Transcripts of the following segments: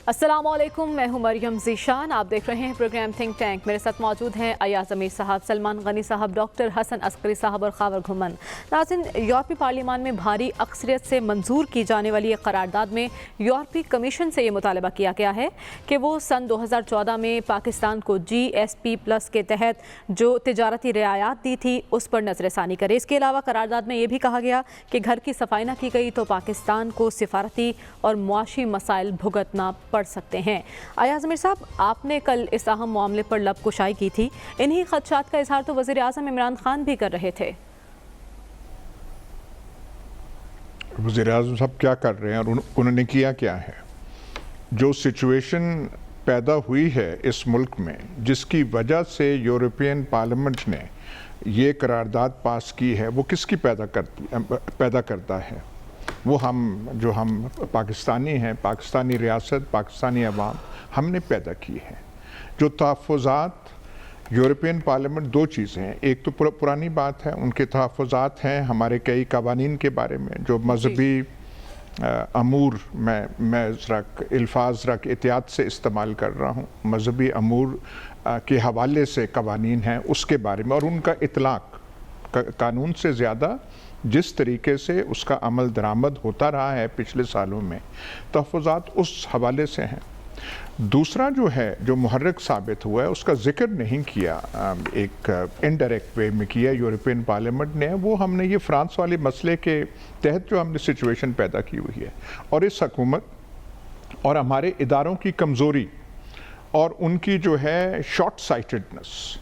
السلام علیکم، میں ہوں مریم ذیشان، آپ دیکھ رہے ہیں پروگرام تھنک ٹینک۔ میرے ساتھ موجود ہیں ایاز امیر صاحب، سلمان غنی صاحب، ڈاکٹر حسن عسکری صاحب اور خاور گھمن۔ ناظرین، یورپی پارلیمان میں بھاری اکثریت سے منظور کی جانے والی ایک قرارداد میں یورپی کمیشن سے یہ مطالبہ کیا گیا ہے کہ وہ سن 2014 میں پاکستان کو GSP+ کے تحت جو تجارتی رعایات دی تھی اس پر نظر ثانی کرے۔ اس کے علاوہ قرارداد میں یہ بھی کہا گیا کہ گھر کی صفائی نہ کی گئی تو پاکستان کو سفارتی اور معاشی مسائل بھگتنا پڑ سکتے ہیں۔ ایاز امیر صاحب، آپ نے کل اس اہم معاملے پر لب کشائی کی تھی، انہی خدشات کا اظہار تو وزیر اعظم عمران خان بھی کر رہے تھے۔ وزیر اعظم صاحب کیا کر رہے ہیں اور انہوں نے کیا کیا ہے؟ جو سچویشن پیدا ہوئی ہے اس ملک میں، جس کی وجہ سے یورپین پارلیمنٹ نے یہ قرارداد پاس کی ہے، وہ کس کی پیدا کرتا ہے؟ وہ ہم پاکستانی ہیں، پاکستانی ریاست، پاکستانی عوام، ہم نے پیدا کی ہے۔ جو تحفظات یورپین پارلیمنٹ، دو چیزیں ہیں، ایک تو پرانی بات ہے، ان کے تحفظات ہیں ہمارے کئی قوانین کے بارے میں جو مذہبی امور، میں الفاظ احتیاط سے استعمال کر رہا ہوں، مذہبی امور کے حوالے سے قوانین ہیں اس کے بارے میں، اور ان کا اطلاق قانون سے زیادہ جس طریقے سے اس کا عمل درآمد ہوتا رہا ہے پچھلے سالوں میں، تحفظات اس حوالے سے ہیں۔ دوسرا جو ہے، جو محرک ثابت ہوا ہے، اس کا ذکر نہیں کیا، ایک انڈائریکٹ وے میں کیا یورپین پارلیمنٹ نے، وہ ہم نے یہ فرانس والے مسئلے کے تحت جو ہم نے سچویشن پیدا کی ہوئی ہے، اور اس حکومت اور ہمارے اداروں کی کمزوری اور ان کی جو ہے شارٹ سائٹڈنس،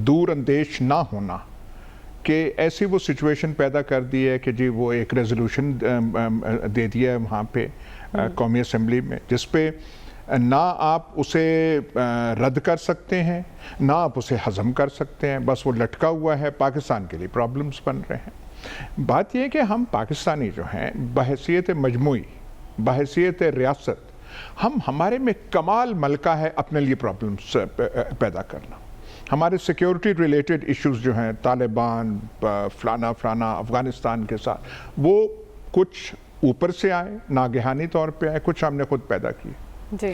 دور اندیش نہ ہونا، کہ ایسی وہ سچویشن پیدا کر دی ہے کہ جی وہ ایک ریزولوشن دے دیا ہے وہاں پہ قومی اسمبلی میں، جس پہ نہ آپ اسے رد کر سکتے ہیں، نہ آپ اسے ہضم کر سکتے ہیں، بس وہ لٹکا ہوا ہے، پاکستان کے لیے پرابلمز بن رہے ہیں۔ بات یہ ہے کہ ہم پاکستانی جو ہیں بحیثیت مجموعی، بحیثیت ریاست، ہمارے میں کمال ملکہ ہے اپنے لیے پرابلمز پیدا کرنا۔ ہمارے سیکیورٹی ریلیٹڈ ایشوز جو ہیں، طالبان، فلانا افغانستان کے ساتھ، وہ کچھ اوپر سے آئے، ناگہانی طور پہ آئے، کچھ ہم نے خود پیدا کی۔ جی،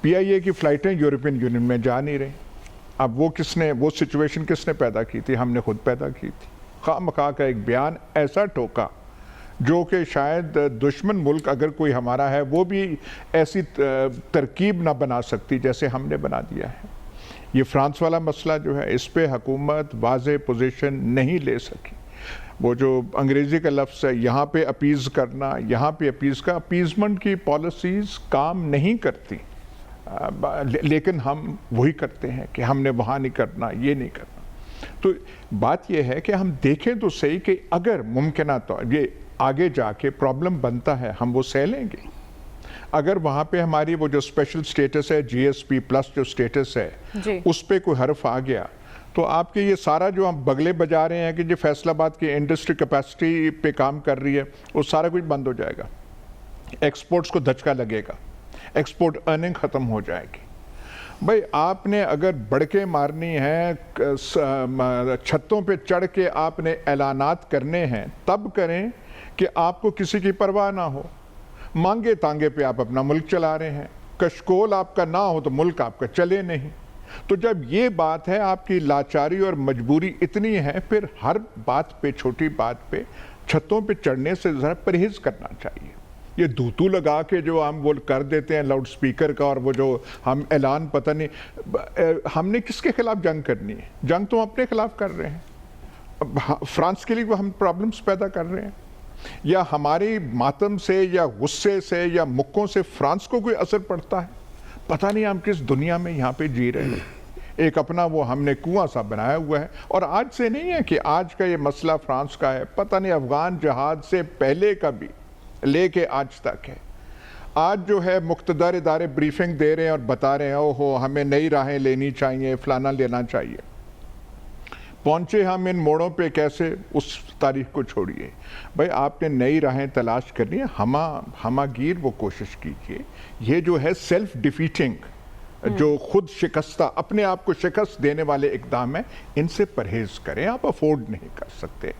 PIA کی فلائٹیں یورپین یونین میں جا نہیں رہی، اب وہ سچویشن کس نے پیدا کی تھی؟ ہم نے خود پیدا کی تھی۔ خواہ مخواہ کا ایک بیان ایسا ٹھوکا جو کہ شاید دشمن ملک اگر کوئی ہمارا ہے وہ بھی ایسی ترکیب نہ بنا سکتی جیسے ہم نے بنا دیا ہے۔ یہ فرانس والا مسئلہ جو ہے، اس پہ حکومت واضح پوزیشن نہیں لے سکی۔ وہ جو انگریزی کا لفظ ہے، یہاں پہ اپیز کرنا، یہاں پہ اپیزمنٹ کی پالیسیز کام نہیں کرتی، لیکن ہم وہی کرتے ہیں کہ ہم نے وہاں نہیں کرنا، یہ نہیں کرنا۔ تو بات یہ ہے کہ ہم دیکھیں تو صحیح کہ اگر ممکنہ تو یہ آگے جا کے پرابلم بنتا ہے، ہم وہ سہ لیں گے۔ اگر وہاں پہ ہماری وہ جو اسپیشل سٹیٹس ہے، GSP+ جو سٹیٹس ہے، اس پہ کوئی حرف آ گیا تو آپ کے یہ سارا جو ہم بگلے بجا رہے ہیں کہ جو فیصل آباد کی انڈسٹری کیپیسٹی پہ کام کر رہی ہے، وہ سارا کچھ بند ہو جائے گا، ایکسپورٹس کو دھچکا لگے گا، ایکسپورٹ ارننگ ختم ہو جائے گی۔ بھائی آپ نے اگر بڑکیں مارنی ہیں، چھتوں پہ چڑھ کے آپ نے اعلانات کرنے ہیں، تب کریں کہ آپ کو کسی کی پرواہ نہ ہو۔ مانگے تانگے پہ آپ اپنا ملک چلا رہے ہیں، کشکول آپ کا نہ ہو تو ملک آپ کا چلے نہیں۔ تو جب یہ بات ہے، آپ کی لاچاری اور مجبوری اتنی ہے، پھر ہر بات پہ، چھوٹی بات پہ چھتوں پہ چڑھنے سے ذرا پرہیز کرنا چاہیے۔ یہ دھوتو لگا کے جو ہم وہ کر دیتے ہیں لاؤڈ سپیکر کا، اور وہ جو ہم اعلان، پتہ نہیں ہم نے کس کے خلاف جنگ کرنی ہے؟ جنگ تو ہم اپنے خلاف کر رہے ہیں۔ فرانس کے لیے وہ ہم پرابلمز پیدا کر رہے ہیں، یا ہماری ماتم سے یا غصے سے یا مکوں سے فرانس کو کوئی اثر پڑتا ہے؟ پتہ نہیں ہم کس دنیا میں یہاں پہ جی رہے ہیں۔ ایک اپنا وہ ہم نے کنواں سا بنایا ہوا ہے، اور آج سے نہیں ہے کہ آج کا یہ مسئلہ فرانس کا ہے، پتہ نہیں افغان جہاد سے پہلے کا بھی لے کے آج تک ہے۔ آج جو ہے مقتدر ادارے بریفنگ دے رہے ہیں اور بتا رہے ہیں اوہو ہمیں نئی راہیں لینی چاہیے، فلانا لینا چاہیے۔ پہنچے ہم ان موڑوں پہ کیسے؟ اس تاریخ کو چھوڑیے، بھائی آپ نے نئی راہیں تلاش کرنی ہے، ہمہ گیر وہ کوشش کیجئے۔ یہ جو ہے سیلف ڈیفیٹنگ، جو خود شکستہ، اپنے آپ کو شکست دینے والے اقدام ہیں، ان سے پرہیز کریں۔ آپ افورڈ نہیں کر سکتے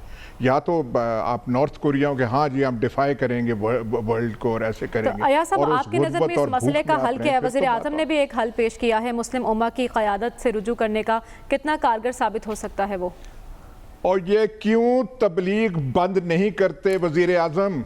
یا تو آپ نارتھ کوریا کے ہاں جی ہم ڈیفائی کریں گے ورلڈ کو اور ایسے کریں گے. تو ایاز صاحب آپ کی نظر میں اس مسئلے کا حل کیا ہے؟ وزیر اعظم نے بھی ایک حل پیش کیا ہے، مسلم امہ کی قیادت سے رجوع کرنے کا، کتنا کارگر ثابت ہو سکتا ہے وہ؟ اور یہ کیوں تبلیغ بند نہیں کرتے وزیر اعظم؟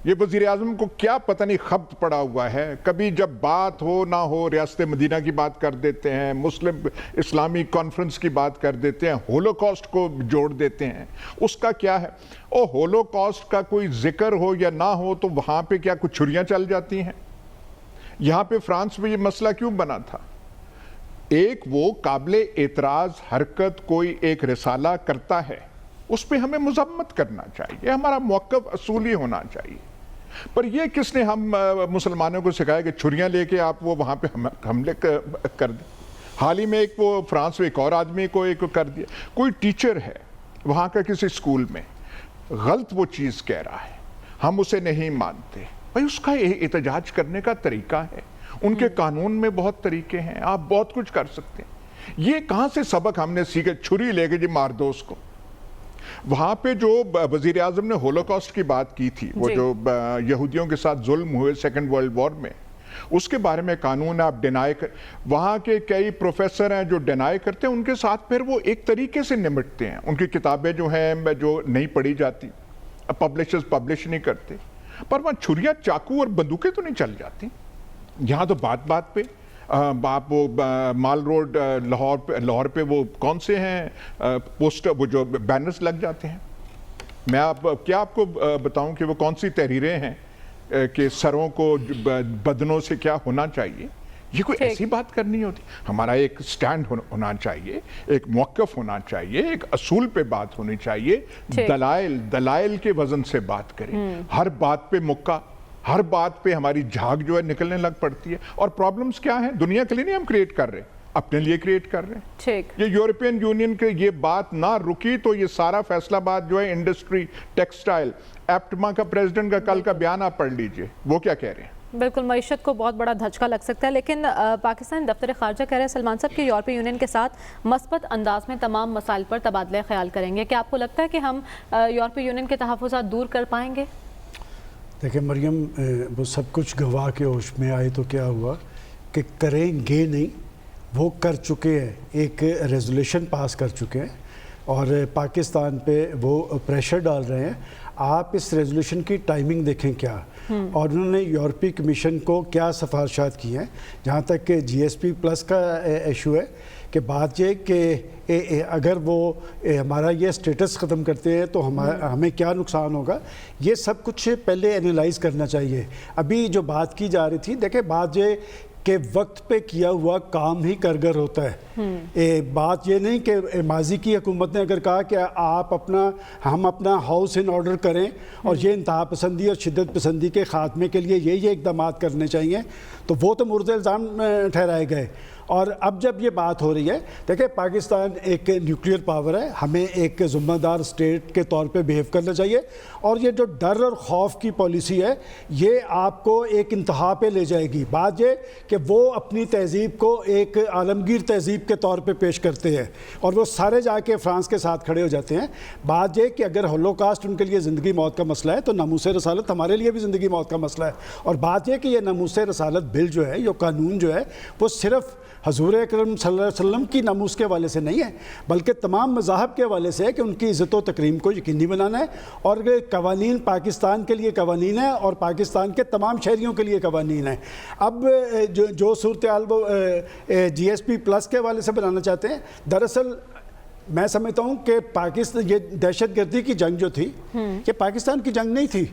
یہ وزیر اعظم کو کیا پتہ نہیں خبط پڑا ہوا ہے، کبھی جب بات ہو نہ ہو ریاست مدینہ کی بات کر دیتے ہیں، مسلم اسلامی کانفرنس کی بات کر دیتے ہیں، ہولوکاسٹ کو جوڑ دیتے ہیں. اس کا کیا ہے؟ او ہولوکاسٹ کا کوئی ذکر ہو یا نہ ہو تو وہاں پہ کیا کچھ چھریاں چل جاتی ہیں؟ یہاں پہ فرانس میں یہ مسئلہ کیوں بنا تھا؟ ایک وہ قابل اعتراض حرکت کوئی ایک رسالہ کرتا ہے، اس پہ ہمیں مذمت کرنا چاہیے، ہمارا موقف اصولی ہونا چاہیے. پر یہ کس نے ہم مسلمانوں کو سکھایا کہ چھریاں لے کے آپ وہ وہاں پہ حملے کر دیں؟ حال ہی میں ایک وہ فرانس میں ایک اور آدمی کو ایک کر دیا. کوئی ٹیچر ہے وہاں کا کسی اسکول میں، غلط وہ چیز کہہ رہا ہے، ہم اسے نہیں مانتے. بھائی اس کا احتجاج کرنے کا طریقہ ہے، ان کے قانون میں بہت طریقے ہیں، آپ بہت کچھ کر سکتے ہیں. یہ کہاں سے سبق ہم نے سیکھے چھری لے کے جی مار دو اس کو؟ وہاں پہ جو وزیر اعظم نے ہولوکاسٹ کی بات کی تھی، وہ جو یہودیوں کے ساتھ ظلم ہوئے سیکنڈ ورلڈ وار میں، اس کے بارے میں قانون آپ ڈینائی کر، وہاں کے کئی پروفیسر ہیں جو ڈینائی کرتے ہیں، ان کے ساتھ پھر وہ ایک طریقے سے نمٹتے ہیں. ان کی کتابیں جو ہیں جو نہیں پڑھی جاتی، پبلشرز پبلش نہیں کرتے، پر وہاں چھریاں چاقو اور بندوقیں تو نہیں چل جاتی. یہاں تو بات بات پہ آپ وہ مال روڈ لاہور پہ وہ کون سے ہیں پوسٹر، وہ جو بینرز لگ جاتے ہیں. میں آپ کو بتاؤں کہ وہ کون سی تحریریں ہیں کہ سروں کو بدنوں سے کیا ہونا چاہیے. یہ کوئی ایسی بات کرنی ہوتی؟ ہمارا ایک سٹینڈ ہونا چاہیے، ایک موقف ہونا چاہیے، ایک اصول پہ بات ہونی چاہیے. دلائل کے وزن سے بات کریں. ہر بات پہ مکہ، ہر بات پہ ہماری جھاگ جو ہے نکلنے لگ پڑتی ہے. اور پرابلمز کیا ہیں؟ دنیا کے لیے نہیں ہم کریٹ کر رہے، اپنے لیے کریٹ کر رہے ہیں. یہ یورپین یونین کے یہ بات نہ رکی تو یہ سارا فیصلہ بات جو ہے انڈسٹری، ٹیکسٹائل، ایپٹما کا پریزیڈنٹ کا کل کا بیان آپ پڑھ لیجئے، وہ کیا کہہ رہے ہیں. بالکل معیشت کو بہت بڑا دھچکا لگ سکتا ہے. لیکن پاکستان دفتر خارجہ کہہ رہے ہیں سلمان صاحب کہ یورپی یونین کے ساتھ مثبت انداز میں تمام مسائل پر تبادلہ خیال کریں گے. کیا آپ کو لگتا ہے کہ ہم یورپی یونین کے تحفظات دور کر پائیں گے؟ دیکھیں مریم، وہ سب کچھ گواہ کے ہوش میں آئے تو کیا ہوا کہ کریں گے نہیں، وہ کر چکے ہیں، ایک ریزولیوشن پاس کر چکے ہیں اور پاکستان پہ وہ پریشر ڈال رہے ہیں. آپ اس ریزولیوشن کی ٹائمنگ دیکھیں کیا، اور انہوں نے یورپی کمیشن کو کیا سفارشات کی ہیں. جہاں تک کہ جی ایس پی پلس کا ایشو ہے کہ بات یہ کہ اگر وہ ہمارا یہ سٹیٹس ختم کرتے ہیں تو ہمیں کیا نقصان ہوگا، یہ سب کچھ پہلے انالائز کرنا چاہیے. ابھی جو بات کی جا رہی تھی، دیکھیں بات یہ کہ وقت پہ کیا ہوا کام ہی کارگر ہوتا ہے. بات یہ نہیں کہ ماضی کی حکومت نے اگر کہا کہ ہم اپنا ہاؤس ان آرڈر کریں اور یہ انتہا پسندی اور شدت پسندی کے خاتمے کے لیے یہ اقدامات کرنے چاہیے، تو وہ تو مورد الزام ٹھہرائے گئے. اور اب جب یہ بات ہو رہی ہے، دیکھیں پاکستان ایک نیوکلیئر پاور ہے، ہمیں ایک ذمہ دار اسٹیٹ کے طور پہ بیہیو کرنا چاہیے. اور یہ جو ڈر اور خوف کی پالیسی ہے یہ آپ کو ایک انتہا پہ لے جائے گی. بات یہ کہ وہ اپنی تہذیب کو ایک عالمگیر تہذیب کے طور پہ پیش کرتے ہیں اور وہ سارے جا کے فرانس کے ساتھ کھڑے ہو جاتے ہیں. بات یہ کہ اگر ہولوکاسٹ ان کے لیے زندگی موت کا مسئلہ ہے تو ناموس رسالت ہمارے لیے بھی زندگی موت کا مسئلہ ہے. اور بات یہ کہ یہ ناموس رسالت بل جو ہے، یہ قانون جو ہے، وہ صرف حضور اکرم صلی اللہ علیہ وسلم کی ناموس کے حوالے سے نہیں ہے بلکہ تمام مذاہب کے حوالے سے ہے کہ ان کی عزت و تکریم کو یقینی بنانا ہے. اور قوانین پاکستان کے لیے قوانین ہیں اور پاکستان کے تمام شہریوں کے لیے قوانین ہیں. اب جو صورتحال وہ جی ایس پی پلس کے حوالے سے بنانا چاہتے ہیں، دراصل میں سمجھتا ہوں کہ پاکستان یہ دہشت گردی کی جنگ جو تھی، یہ پاکستان کی جنگ نہیں تھی،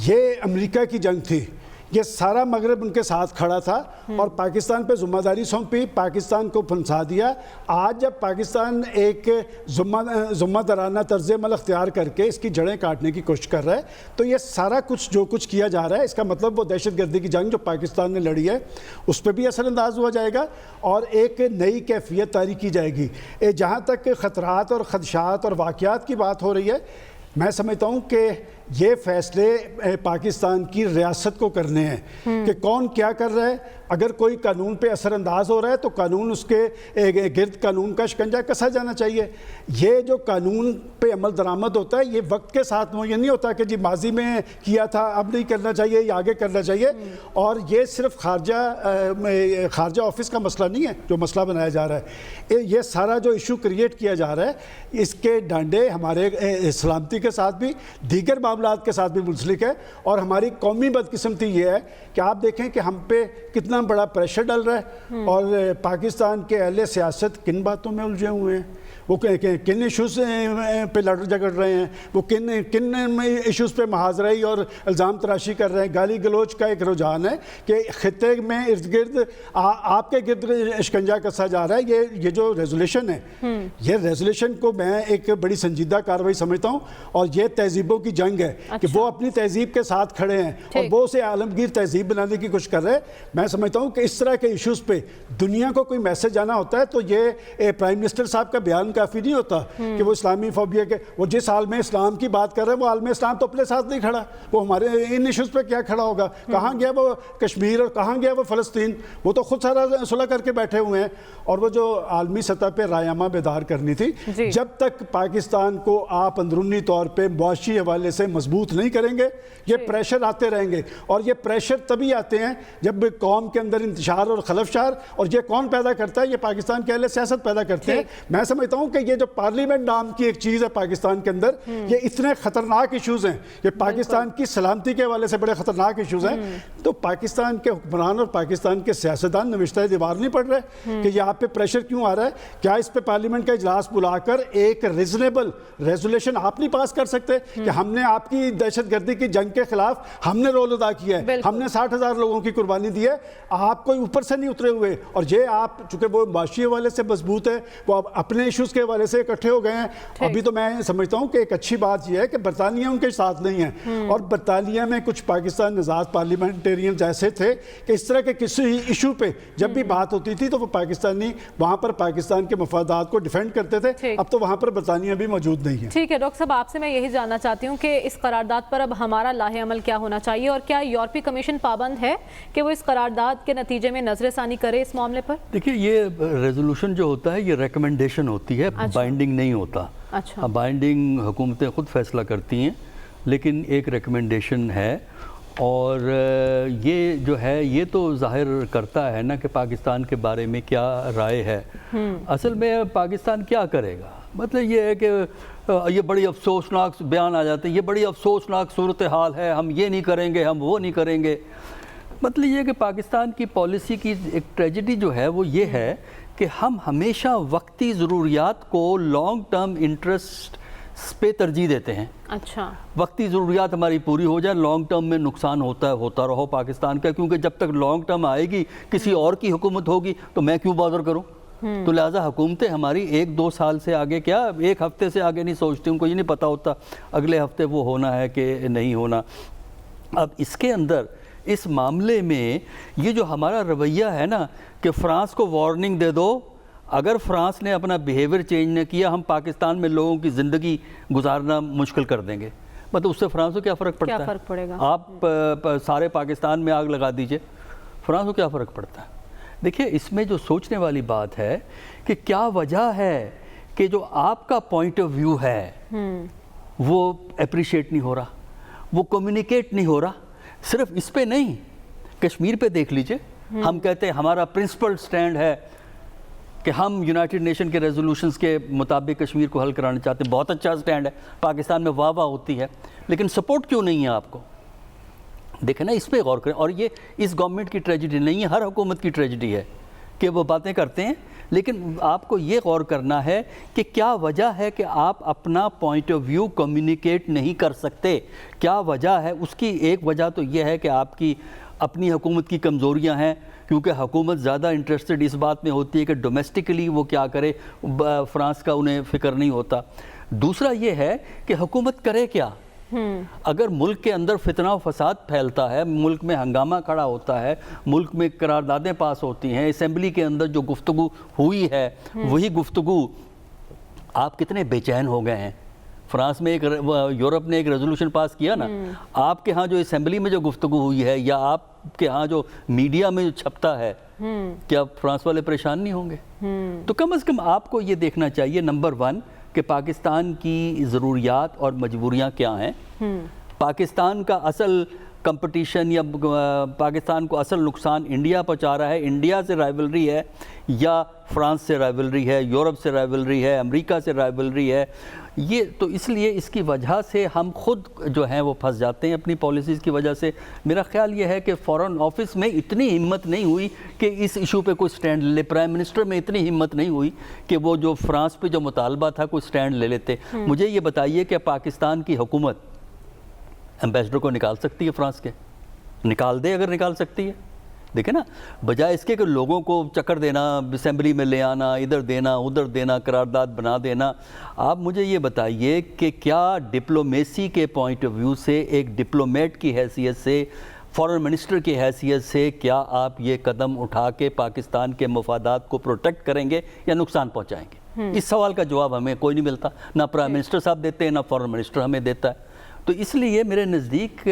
یہ امریکہ کی جنگ تھی. یہ سارا مغرب ان کے ساتھ کھڑا تھا اور پاکستان پہ ذمہ داری سونپی، پاکستان کو پھنسا دیا. آج جب پاکستان ایک ذمہ دارانہ طرز عمل اختیار کر کے اس کی جڑیں کاٹنے کی کوشش کر رہا ہے، تو یہ سارا کچھ جو کچھ کیا جا رہا ہے، اس کا مطلب وہ دہشت گردی کی جنگ جو پاکستان نے لڑی ہے اس پہ بھی اثر انداز ہوا جائے گا اور ایک نئی کیفیت طاری کی جائے گی. جہاں تک خطرات اور خدشات اور واقعات کی بات ہو رہی ہے، میں سمجھتا ہوں کہ یہ فیصلے پاکستان کی ریاست کو کرنے ہیں کہ کون کیا کر رہا ہے. اگر کوئی قانون پہ اثر انداز ہو رہا ہے تو قانون اس کے گرد قانون کا شکنجہ کسا جانا چاہیے. یہ جو قانون پہ عمل درآمد ہوتا ہے یہ وقت کے ساتھ یہ نہیں ہوتا کہ جی ماضی میں کیا تھا اب نہیں کرنا چاہیے یا آگے کرنا چاہیے. اور یہ صرف خارجہ آفس کا مسئلہ نہیں ہے جو مسئلہ بنایا جا رہا ہے. یہ سارا جو ایشو کریٹ کیا جا رہا ہے اس کے ڈانڈے ہمارے سلامتی کے ساتھ بھی دیگر معاملات کے ساتھ بھی منسلک ہے. اور ہماری قومی بدقسمتی یہ ہے کہ آپ دیکھیں کہ ہم پہ کتنا بڑا پریشر ڈل رہا ہے اور پاکستان کے اہل سیاست کن باتوں میں الجھے ہوئے ہیں, وہ کن ایشوز پہ لڑ جھگڑ رہے ہیں, وہ کن ایشوز پہ محاذرئی اور الزام تراشی کر رہے ہیں. گالی گلوچ کا ایک رجحان ہے کہ خطے میں ارد گرد آپ کے گرد شکنجا کسا جا رہا ہے. یہ جو ریزولیشن ہے یہ ریزولیشن کو میں ایک بڑی سنجیدہ کارروائی سمجھتا ہوں اور یہ تہذیبوں کی جنگ ہے کہ وہ اپنی تہذیب کے ساتھ کھڑے ہیں اور وہ اسے عالمگیر تہذیب بنانے کی کوشش کر رہے ہیں. میں سمجھتا ہوں کہ اس طرح کے ایشوز پہ دنیا کو کوئی میسج آنا ہوتا ہے تو یہ پرائم منسٹر صاحب کا بیان کافی نہیں ہوتا کہ وہ اسلامی فوبیا کے وہ جس عالم اسلام کی بات کر رہے ہیں وہ عالم اسلام تو اپنے ساتھ نہیں کھڑا, وہ ہمارے ان ایشوز پہ کیا کھڑا ہوگا. کہاں گیا وہ کشمیر اور کہاں گیا وہ فلسطین, وہ تو خود سارا صلح کر کے بیٹھے ہوئے ہیں. اور وہ جو عالمی سطح پہ رائے بیدار کرنی تھی, جب تک پاکستان کو آپ اندرونی طور پہ معاشی حوالے سے مضبوط نہیں کریں گے یہ پریشر آتے رہیں گے. اور یہ پریشر تبھی آتے ہیں جب قوم کے اندر انتشار اور خلفشار, اور یہ کون پیدا کرتا ہے؟ یہ پاکستان کے اہل سیاست پیدا کرتے ہیں. میں سمجھتا ہوں کہ یہ جو پارلیمنٹ نام کی ایک چیز ہے پاکستان کے اندر, یہ اتنے خطرناک ایشوز ہیں, یہ پاکستان کی سلامتی کے حوالے سے بڑے خطرناک ایشوز ہیں. تو پاکستان کے حکمران اور پاکستان کے سیاستدان نوشتہ دیوار نہیں پڑ رہے کہ یہ آپ پہ پریشر کیوں آ رہا ہے؟ کیا اس پہ پارلیمنٹ کا اجلاس بلا کر ایک ریزنیبل ریزولیشن آپ نہیں پاس کر سکتے کہ ہم نے آپ کی دہشت گردی کی جنگ کے خلاف ہم نے رول ادا کیا ہے, ہم نے 60,000 لوگوں کی قربانی دی ہے, آپ کوئی اوپر سے نہیں اترے ہوئے. اور یہ آپ چونکہ وہ معاشی حوالے سے مضبوط ہے, وہ اپنے ایشوز کے حوالے سے اکٹھے ہو گئے ہیں. ابھی تو میں سمجھتا ہوں کہ ایک اچھی بات یہ ہے کہ برطانیہ ان کے ساتھ نہیں ہے, اور برطانیہ میں کچھ پاکستان نژاد پارلیمنٹیرینز ایسے تھے کہ اس طرح کے کسی ایشو پہ جب بھی بات ہوتی تھی تو وہ پاکستانی وہاں پر پاکستان کے مفادات کو ڈیفینڈ کرتے تھے. اب تو وہاں پر برطانیہ بھی موجود نہیں ہے. ٹھیک ہے ڈاکٹر صاحب, آپ سے میں یہی جاننا چاہتی ہوں کہ اس قرارداد پر اب ہمارا لاہ عمل کیا ہونا چاہیے, اور کیا یورپی کمیشن پابند ہے کہ وہ اس قرارداد کے نتیجے میں نظر ثانی کرے اس معاملے پر؟ دیکھیے یہ ریزولوشن جو ہوتا ہے یہ ریکمنڈیشن ہوتی ہے, بائنڈنگ نہیں ہوتا. بائنڈنگ حکومتیں خود فیصلہ کرتی ہیں, لیکن ایک ریکمنڈیشن ہے. اور یہ جو ہے یہ تو ظاہر کرتا ہے نا کہ پاکستان کے بارے میں کیا رائے ہے. اصل میں پاکستان کیا کرے گا, مطلب یہ ہے کہ یہ بڑی افسوسناک بیان آ جاتے ہیں, یہ بڑی افسوسناک صورتحال ہے, ہم یہ نہیں کریں گے, ہم وہ نہیں کریں گے. مطلب یہ کہ پاکستان کی پالیسی کی ایک ٹریجڈی جو ہے وہ یہ ہے کہ ہم ہمیشہ وقتی ضروریات کو لانگ ٹرم انٹرسٹ پہ ترجیح دیتے ہیں. اچھا, وقتی ضروریات ہماری پوری ہو جائے, لانگ ٹرم میں نقصان ہوتا رہو پاکستان کا, کیونکہ جب تک لانگ ٹرم آئے گی کسی اور کی حکومت ہوگی تو میں کیوں بادر کروں. تو لہٰذا حکومتیں ہماری 1-2 سال سے آگے, کیا 1 ہفتے سے آگے نہیں سوچتی, ان کو یہ نہیں پتہ ہوتا اگلے ہفتے وہ ہونا ہے کہ نہیں ہونا. اب اس کے اندر اس معاملے میں یہ جو ہمارا رویہ ہے نا کہ فرانس کو وارننگ دے دو, اگر فرانس نے اپنا بیہیویئر چینج نہ کیا ہم پاکستان میں لوگوں کی زندگی گزارنا مشکل کر دیں گے. مطلب اس سے فرانس کو کیا فرق پڑتا ہے؟ کیا فرق پڑے گا؟ آپ سارے پاکستان میں آگ لگا دیجئے, فرانس کو کیا فرق پڑتا ہے؟ دیکھیے اس میں جو سوچنے والی بات ہے کہ کیا وجہ ہے کہ جو آپ کا پوائنٹ آف ویو ہے وہ اپریشیٹ نہیں ہو رہا, وہ کمیونیکیٹ نہیں ہو رہا. صرف اس پہ نہیں, کشمیر پہ دیکھ لیجئے, ہم کہتے ہیں ہمارا پرنسپل سٹینڈ ہے کہ ہم یونائٹڈ نیشن کے ریزولوشنز کے مطابق کشمیر کو حل کرانا چاہتے ہیں. بہت اچھا سٹینڈ ہے, پاکستان میں واہ واہ ہوتی ہے, لیکن سپورٹ کیوں نہیں ہے آپ کو؟ دیکھیں نا, اس پہ غور کریں. اور یہ اس گورنمنٹ کی ٹریجڈی نہیں ہے, ہر حکومت کی ٹریجڈی ہے کہ وہ باتیں کرتے ہیں, لیکن آپ کو یہ غور کرنا ہے کہ کیا وجہ ہے کہ آپ اپنا پوائنٹ آف ویو کمیونیکیٹ نہیں کر سکتے. کیا وجہ ہے؟ اس کی ایک وجہ تو یہ ہے کہ آپ کی اپنی حکومت کی کمزوریاں ہیں, کیونکہ حکومت زیادہ انٹرسٹڈ اس بات میں ہوتی ہے کہ ڈومیسٹکلی وہ کیا کرے, فرانس کا انہیں فکر نہیں ہوتا. دوسرا یہ ہے کہ حکومت کرے کیا. اگر ملک کے اندر فتنہ و فساد پھیلتا ہے, ملک میں ہنگامہ کھڑا ہوتا ہے, ملک میں قراردادیں پاس ہوتی ہیں, اسمبلی کے اندر جو گفتگو ہوئی ہے وہی گفتگو, آپ کتنے بے چین ہو گئے ہیں فرانس میں یورپ نے ایک ریزولوشن پاس کیا نا, آپ کے ہاں جو اسمبلی میں جو گفتگو ہوئی ہے یا آپ کے ہاں جو میڈیا میں جو چھپتا ہے, کیا فرانس والے پریشان نہیں ہوں گے؟ تو کم از کم آپ کو یہ دیکھنا چاہیے نمبر 1 کہ پاکستان کی ضروریات اور مجبوریاں کیا ہیں. پاکستان کا اصل کمپٹیشن یا پاکستان کو اصل نقصان انڈیا پہنچا رہا ہے, انڈیا سے رائیولری ہے یا فرانس سے رائیولری ہے, یورپ سے رائیولری ہے, امریکہ سے رائیولری ہے. یہ تو اس لیے اس کی وجہ سے ہم خود جو ہیں وہ پھنس جاتے ہیں اپنی پالیسیز کی وجہ سے. میرا خیال یہ ہے کہ فارن آفس میں اتنی ہمت نہیں ہوئی کہ اس ایشو پہ کوئی سٹینڈ لے, پرائم منسٹر میں اتنی ہمت نہیں ہوئی کہ وہ جو فرانس پہ جو مطالبہ تھا کوئی سٹینڈ لے لیتے. مجھے یہ بتائیے کہ پاکستان کی حکومت ایمبیسڈر کو نکال سکتی ہے فرانس کے؟ نکال دے اگر نکال سکتی ہے. دیکھیں نا, بجائے اس کے کہ لوگوں کو چکر دینا, اسمبلی میں لے آنا, ادھر دینا ادھر دینا, قرارداد بنا دینا, آپ مجھے یہ بتائیے کہ کیا ڈپلومیسی کے پوائنٹ آف ویو سے, ایک ڈپلومیٹ کی حیثیت سے, فارن منسٹر کی حیثیت سے, کیا آپ یہ قدم اٹھا کے پاکستان کے مفادات کو پروٹیکٹ کریں گے یا نقصان پہنچائیں گے؟ اس سوال کا جواب ہمیں کوئی نہیں ملتا, نہ پرائم منسٹر صاحب دیتے ہیں, نہ فارن منسٹر ہمیں دیتا ہے. تو اس لیے میرے نزدیک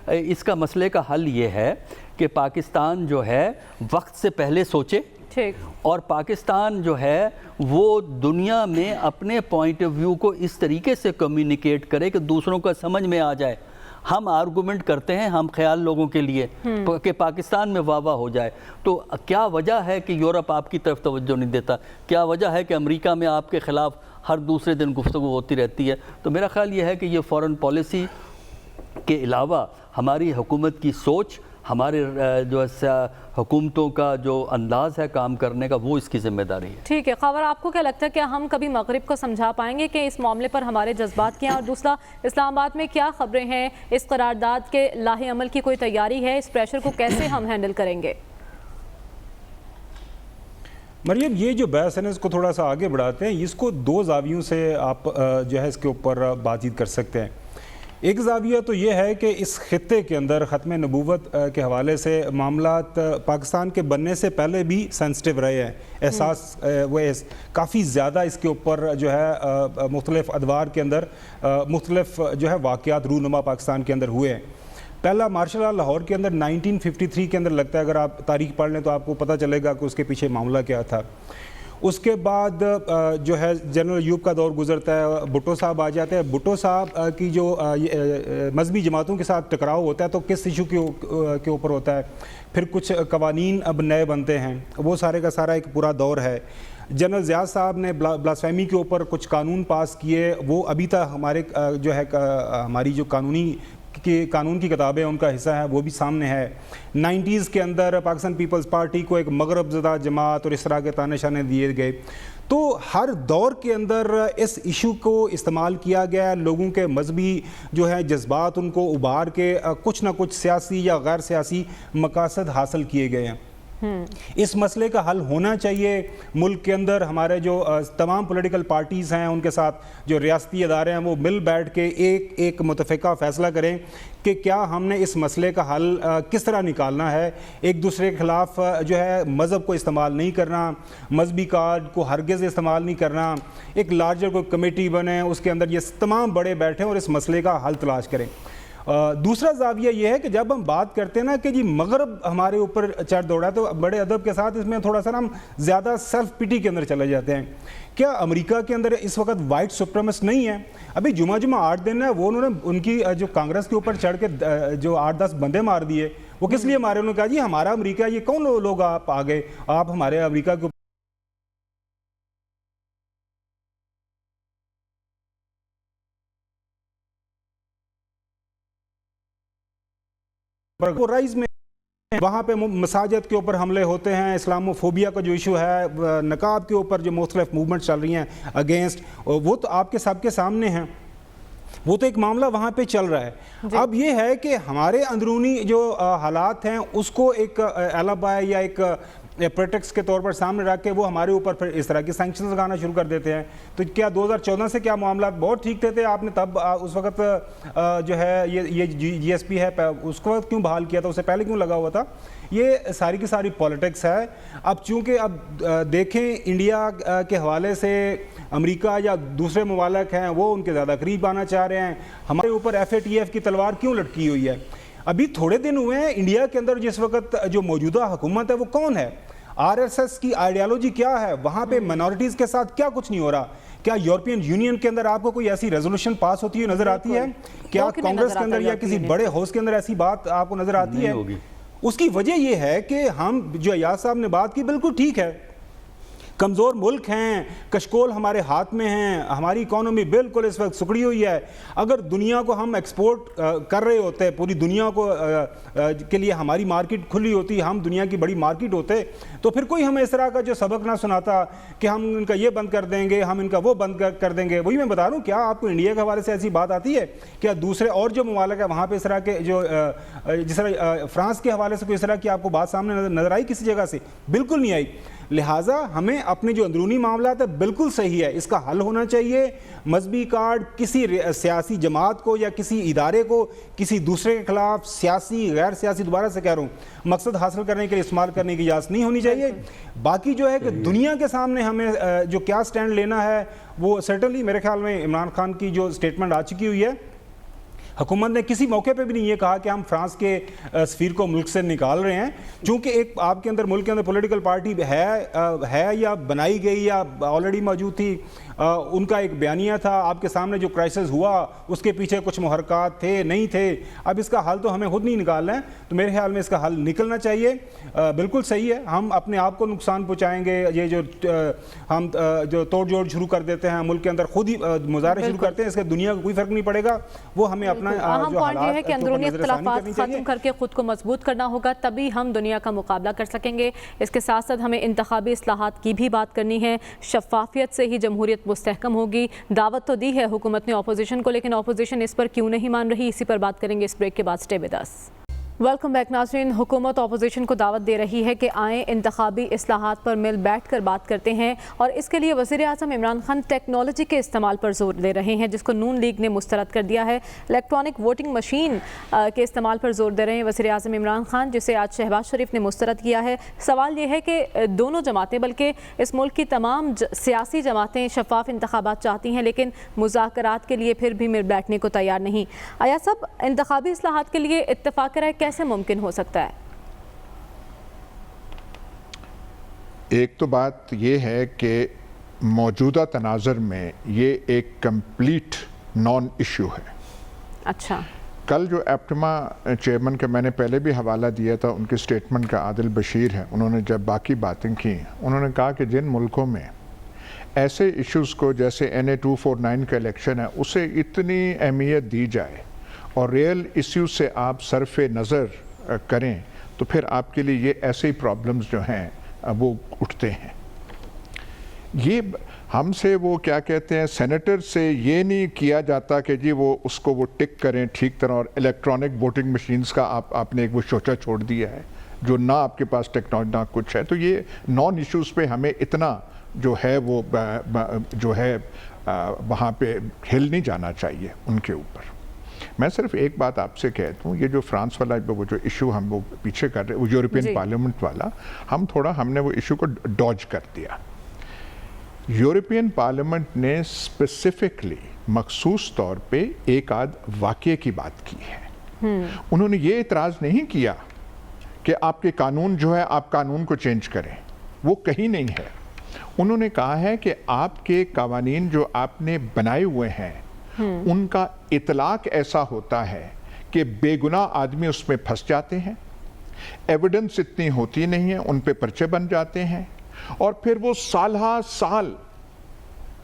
اس کا مسئلے کا حل یہ ہے کہ پاکستان جو ہے وقت سے پہلے سوچے, اور پاکستان جو ہے وہ دنیا میں اپنے پوائنٹ آف ویو کو اس طریقے سے کمیونیکیٹ کرے کہ دوسروں کا سمجھ میں آ جائے. ہم آرگومنٹ کرتے ہیں ہم خیال لوگوں کے لیے کہ پاکستان میں واہ واہ ہو جائے, تو کیا وجہ ہے کہ یورپ آپ کی طرف توجہ نہیں دیتا؟ کیا وجہ ہے کہ امریکہ میں آپ کے خلاف ہر دوسرے دن گفتگو ہوتی رہتی ہے؟ تو میرا خیال یہ ہے کہ یہ فارن پالیسی کے علاوہ ہماری حکومت کی سوچ, ہمارے جو حکومتوں کا جو انداز ہے کام کرنے کا, وہ اس کی ذمہ داری ہے. ٹھیک ہے خاور, آپ کو کیا لگتا ہے کہ ہم کبھی مغرب کو سمجھا پائیں گے کہ اس معاملے پر ہمارے جذبات کیا ہیں؟ اور دوسرا, اسلام آباد میں کیا خبریں ہیں, اس قرارداد کے لاہ عمل کی کوئی تیاری ہے؟ اس پریشر کو کیسے ہم ہینڈل کریں گے؟ مریم, یہ جو بحث ہے نا, اس کو تھوڑا سا آگے بڑھاتے ہیں. اس کو 2 زاویوں سے آپ جو ہے اس کے اوپر بات چیت کر سکتے ہیں. ایک زاویہ تو یہ ہے کہ اس خطے کے اندر ختم نبوت کے حوالے سے معاملات پاکستان کے بننے سے پہلے بھی سینسٹیو رہے ہیں. احساس وہ کافی زیادہ اس کے اوپر جو ہے مختلف ادوار کے اندر مختلف جو ہے واقعات رونما پاکستان کے اندر ہوئے ہیں. پہلا مارشل لا لاہور کے اندر 1953 کے اندر لگتا ہے, اگر آپ تاریخ پڑھ لیں تو آپ کو پتہ چلے گا کہ اس کے پیچھے معاملہ کیا تھا. اس کے بعد جو ہے جنرل ایوب کا دور گزرتا ہے, بھٹو صاحب آ جاتے ہیں. بھٹو صاحب کی جو مذہبی جماعتوں کے ساتھ ٹکراؤ ہوتا ہے تو کس ایشو کے اوپر ہوتا ہے, پھر کچھ قوانین اب نئے بنتے ہیں, وہ سارے کا سارا ایک پورا دور ہے. جنرل ضیاء صاحب نے بلاسفیمی کے اوپر کچھ قانون پاس کیے, وہ ابھی تک ہمارے جو ہے ہماری جو قانون کی کتابیں ان کا حصہ ہے, وہ بھی سامنے ہے. 90s کے اندر پاکستان پیپلز پارٹی کو ایک مغرب زدہ جماعت اور اس طرح کے تانے شانے دیے گئے. تو ہر دور کے اندر اس ایشو کو استعمال کیا گیا, لوگوں کے مذہبی جو ہے جذبات ان کو ابھار کے کچھ نہ کچھ سیاسی یا غیر سیاسی مقاصد حاصل کیے گئے ہیں. اس مسئلے کا حل ہونا چاہیے. ملک کے اندر ہمارے جو تمام پولیٹیکل پارٹیز ہیں, ان کے ساتھ جو ریاستی ادارے ہیں, وہ مل بیٹھ کے ایک متفقہ فیصلہ کریں کہ کیا ہم نے اس مسئلے کا حل کس طرح نکالنا ہے. ایک دوسرے کے خلاف جو ہے مذہب کو استعمال نہیں کرنا, مذہبی کارڈ کو ہرگز استعمال نہیں کرنا. ایک لارجر کوئی کمیٹی بنے, اس کے اندر یہ تمام بڑے بیٹھیں اور اس مسئلے کا حل تلاش کریں. دوسرا زاویہ یہ ہے کہ جب ہم بات کرتے ہیں نا کہ جی مغرب ہمارے اوپر چڑھ دوڑا ہے, تو بڑے ادب کے ساتھ اس میں تھوڑا سا ہم زیادہ سیلف پیٹی کے اندر چلے جاتے ہیں. کیا امریکہ کے اندر اس وقت وائٹ سپریمسٹ نہیں ہے؟ ابھی جمعہ 8 دن ہے, وہ انہوں نے ان کی جو کانگریس کے اوپر چڑھ کے جو 8-10 بندے مار دیے, وہ کس لیے مارے؟ انہوں نے کہا جی ہمارا امریکہ, یہ کون لوگ آپ آ گئے, آپ ہمارے امریکہ کے رائز میں وہاں پہ مساجد کے اوپر حملے ہوتے ہیں. اسلاموفوبیا کا جو ایشو ہے, نقاب کے اوپر جو مختلف موومنٹ چل رہی ہیں اگینسٹ, وہ تو آپ کے سب کے سامنے ہیں. وہ تو ایک معاملہ وہاں پہ چل رہا ہے. اب یہ ہے کہ ہمارے اندرونی جو حالات ہیں اس کو ایک البائی یا ایک پریٹیکس کے طور پر سامنے رکھ کے وہ ہمارے اوپر پھر اس طرح کی سینکشنز لگانا شروع کر دیتے ہیں. تو کیا 2014 سے کیا معاملات بہت ٹھیک تھے؟ آپ نے تب اس وقت جو ہے یہ جی ایس پی ہے, اس کو کیوں بحال کیا تھا, اس سے پہلے کیوں لگا ہوا تھا؟ یہ ساری کی ساری پالیٹکس ہے. اب چونکہ اب دیکھیں انڈیا کے حوالے سے امریکہ یا دوسرے ممالک ہیں وہ ان کے زیادہ قریب آنا چاہ رہے ہیں. ہمارے اوپر FATF کی تلوار کیوں لٹکی ہوئی ہے؟ ابھی تھوڑے دن ہوئے ہیں انڈیا کے اندر جس وقت جو موجودہ حکومت ہے وہ کون ہے؟ RSS کی آئیڈیالوجی کیا ہے؟ وہاں پہ مائنورٹیز کے ساتھ کیا کچھ نہیں ہو رہا؟ کیا یورپین یونین کے اندر آپ کو کوئی ایسی ریزولوشن پاس ہوتی ہوئی نظر آتی ہے؟ کیا کانگریس کے اندر یا کسی بڑے ہاؤس کے اندر ایسی بات آپ کو نظر آتی ہے؟ اس کی وجہ یہ ہے کہ ہم جو ایاز صاحب نے بات کی بالکل ٹھیک ہے، کمزور ملک ہیں، کشکول ہمارے ہاتھ میں ہیں، ہماری اکانومی بالکل اس وقت سکڑی ہوئی ہے. اگر دنیا کو ہم ایکسپورٹ کر رہے ہوتے، پوری دنیا کو کے لیے ہماری مارکیٹ کھلی ہوتی، ہم دنیا کی بڑی مارکیٹ ہوتے، تو پھر کوئی ہمیں اس طرح کا جو سبق نہ سناتا کہ ہم ان کا یہ بند کر دیں گے، ہم ان کا وہ بند کر دیں گے. وہی میں بتا رہا ہوں، کیا آپ کو انڈیا کے حوالے سے ایسی بات آتی ہے؟ کیا دوسرے اور جو ممالک ہیں وہاں پہ اس طرح کے جو جس طرح فرانس کے حوالے سے کوئی اس طرح کی آپ کو بات سامنے نظر آئی کسی جگہ سے؟ بالکل نہیں آئی. لہٰذا ہمیں اپنے جو اندرونی معاملات ہے بالکل صحیح ہے، اس کا حل ہونا چاہیے. مذہبی کارڈ کسی سیاسی جماعت کو یا کسی ادارے کو کسی دوسرے کے خلاف سیاسی غیر سیاسی، دوبارہ سے کہہ رہا ہوں، مقصد حاصل کرنے کے لیے استعمال کرنے کی اجازت نہیں ہونی چاہیے. باقی جو ہے کہ دنیا کے سامنے ہمیں جو کیا سٹینڈ لینا ہے وہ سرٹنلی میرے خیال میں عمران خان کی جو سٹیٹمنٹ آ چکی ہوئی ہے. حکومت نے کسی موقع پہ بھی نہیں یہ کہا کہ ہم فرانس کے سفیر کو ملک سے نکال رہے ہیں، چونکہ ایک آپ کے اندر ملک کے اندر پولیٹیکل پارٹی ہے یا بنائی گئی یا آلریڈی موجود تھی. ان کا ایک بیانیہ تھا، آپ کے سامنے جو کرائسس ہوا اس کے پیچھے کچھ محرکات تھے نہیں تھے. اب اس کا حل تو ہمیں خود نہیں نکالنا ہے، تو میرے خیال میں اس کا حل نکلنا چاہیے. بالکل صحیح ہے، ہم اپنے آپ کو نقصان پہنچائیں گے. یہ جو ہم جو توڑ جوڑ شروع کر دیتے ہیں ملک کے اندر، خود ہی مظاہرے شروع کرتے ہیں، اس کے دنیا کو کوئی فرق نہیں پڑے گا. وہ ہمیں اپنا اہم پوائنٹ یہ ہے کہ اندرونی اختلافات ختم کر کے خود کو مضبوط کرنا ہوگا، تبھی ہم دنیا کا مقابلہ کر سکیں گے. اس کے ساتھ ساتھ ہمیں انتخابی اصلاحات کی بھی بات کرنی ہے. شفافیت سے ہی جمہوریت مستحکم ہوگی. دعوت تو دی ہے حکومت نے اپوزیشن کو، لیکن اپوزیشن اس پر کیوں نہیں مان رہی؟ اسی پر بات کریں گے اس بریک کے بعد. Stay with us. Welcome back ناظرین. حکومت اپوزیشن کو دعوت دے رہی ہے کہ آئیں انتخابی اصلاحات پر مل بیٹھ کر بات کرتے ہیں، اور اس کے لیے وزیر اعظم عمران خان ٹیکنالوجی کے استعمال پر زور دے رہے ہیں، جس کو نون لیگ نے مسترد کر دیا ہے. الیکٹرانک ووٹنگ مشین کے استعمال پر زور دے رہے ہیں وزیر اعظم عمران خان، جسے آج شہباز شریف نے مسترد کیا ہے. سوال یہ ہے کہ دونوں جماعتیں بلکہ اس ملک کی تمام سیاسی جماعتیں شفاف انتخابات چاہتی ہیں، لیکن مذاکرات کے لیے پھر بھی مل بیٹھنے کو تیار نہیں. ایاز صاحب، انتخابی اصلاحات کے لیے اتفاق رائے کیسے ممکن ہو سکتا ہے؟ ایک تو بات یہ ہے کہ موجودہ تناظر میں یہ ایک کمپلیٹ نان ایشو ہے. اچھا، کل جو ایپٹما چیئرمین کا میں نے پہلے بھی حوالہ دیا تھا، ان کی سٹیٹمنٹ کا عادل بشیر ہے، انہوں نے جب باقی باتیں کی، انہوں نے کہا کہ جن ملکوں میں ایسے ایشوز کو جیسے NA 249 کا الیکشن ہے اسے اتنی اہمیت دی جائے اور ریئل ایشوز سے آپ صرف نظر کریں، تو پھر آپ کے لیے یہ ایسے ہی پرابلمز جو ہیں وہ اٹھتے ہیں. یہ ہم سے وہ کیا کہتے ہیں، سینیٹر سے یہ نہیں کیا جاتا کہ جی وہ اس کو وہ ٹک کریں ٹھیک طرح، اور الیکٹرانک ووٹنگ مشینز کا آپ نے ایک وہ شوچہ چھوڑ دیا ہے جو نہ آپ کے پاس ٹیکنالوجی نہ کچھ ہے. تو یہ نان ایشوز پہ ہمیں اتنا جو ہے وہ جو ہے وہاں پہ ہل نہیں جانا چاہیے ان کے اوپر. میں صرف ایک بات آپ سے کہتا ہوں، یہ جو فرانس والا وہ جو ایشو ہم وہ پیچھے کر رہے، وہ یورپین پارلیمنٹ والا، ہم نے وہ ایشو کو ڈاج کر دیا. یورپین پارلیمنٹ نے اسپیسیفکلی مخصوص طور پہ ایک آدھ واقعے کی بات کی ہے. انہوں نے یہ اعتراض نہیں کیا کہ آپ کے قانون جو ہے آپ قانون کو چینج کریں، وہ کہیں نہیں ہے. انہوں نے کہا ہے کہ آپ کے قوانین جو آپ نے بنائے ہوئے ہیں ان کا اطلاق ایسا ہوتا ہے کہ بے گناہ آدمی اس میں پھنس جاتے ہیں، ایویڈنس اتنی ہوتی نہیں ہے، ان پہ پرچے بن جاتے ہیں، اور پھر وہ سالہ سال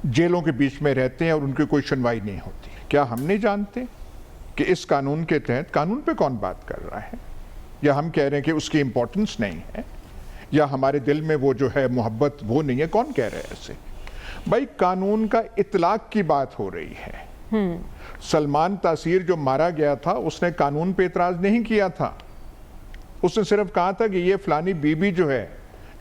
جیلوں کے بیچ میں رہتے ہیں اور ان کی کوئی سنوائی نہیں ہوتی. کیا ہم نہیں جانتے کہ اس قانون کے تحت، قانون پہ کون بات کر رہا ہے، یا ہم کہہ رہے ہیں کہ اس کی امپورٹنس نہیں ہے، یا ہمارے دل میں وہ جو ہے محبت وہ نہیں ہے؟ کون کہہ رہا ہے ایسے؟ بھائی قانون کا اطلاق کی بات ہو رہی ہے. سلمان تاثیر جو مارا گیا تھا اس نے قانون پہ اعتراض نہیں کیا تھا، اس نے صرف کہا تھا کہ یہ فلانی بی بی جو ہے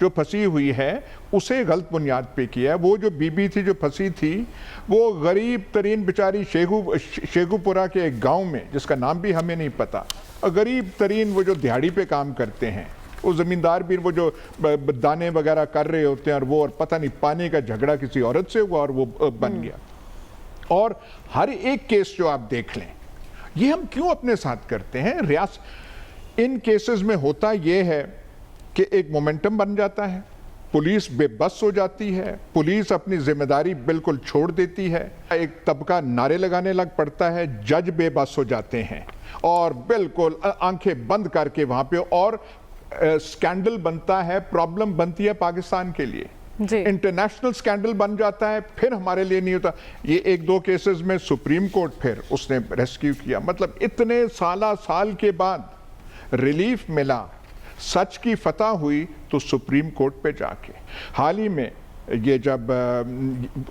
جو پھنسی ہوئی ہے اسے غلط بنیاد پہ کیا ہے. وہ جو بی بی تھی جو پھنسی تھی وہ غریب ترین بیچاری شیگو پورا کے ایک گاؤں میں جس کا نام بھی ہمیں نہیں پتا، غریب ترین وہ جو دیہڑی پہ کام کرتے ہیں وہ زمیندار بھی وہ جو دانے وغیرہ کر رہے ہوتے ہیں اور پتہ نہیں پانی کا جھگڑا کسی عورت سے ہوا اور وہ بن گیا. اور ہر ایک کیس جو آپ دیکھ لیں, یہ ہم کیوں اپنے ساتھ کرتے ہیں؟ ان کیسز میں ہوتا یہ ہے کہ ایک مومنٹم بن جاتا ہے, پولیس بے بس ہو جاتی ہے, پولیس اپنی ذمہ داری بالکل چھوڑ دیتی ہے, ایک طبقہ نعرے لگانے لگ پڑتا ہے, جج بے بس ہو جاتے ہیں اور بالکل آنکھیں بند کر کے وہاں پہ, اور سکینڈل بنتا ہے, پرابلم بنتی ہے پاکستان کے لیے, انٹرنیشنل سکینڈل بن جاتا ہے, پھر ہمارے لیے نہیں ہوتا. یہ ایک دو کیسز میں سپریم کورٹ پھر اس نے ریسکیو کیا, مطلب اتنے سال کے بعد ریلیف ملا, سچ کی فتح ہوئی تو سپریم کورٹ پہ جا کے. حال ہی میں یہ جب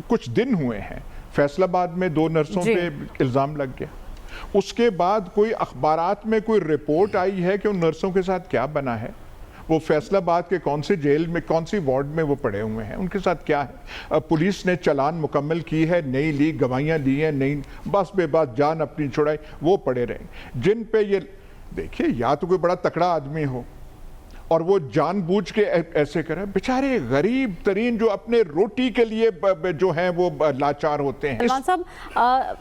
کچھ دن ہوئے ہیں, فیصل آباد میں 2 نرسوں پہ الزام لگ گیا, اس کے بعد کوئی اخبارات میں کوئی رپورٹ آئی ہے کہ ان نرسوں کے ساتھ کیا بنا ہے, وہ فیصل آباد کے کون سے جیل میں, کون سی وارڈ میں وہ پڑے ہوئے ہیں, ان کے ساتھ کیا ہے. پولیس نے چلان مکمل کی ہے, نہیں لی, گواہیاں دی ہیں, نہیں, بس بے بات جان اپنی چھڑائی, وہ پڑے رہیں. جن پہ یہ دیکھیے, یا تو کوئی بڑا تکڑا آدمی ہو اور وہ جان بوجھ کے ایسے کرے, بیچارے غریب ترین جو اپنے روٹی کے لیے جو ہیں وہ لاچار ہوتے ہیں. سلمان صاحب,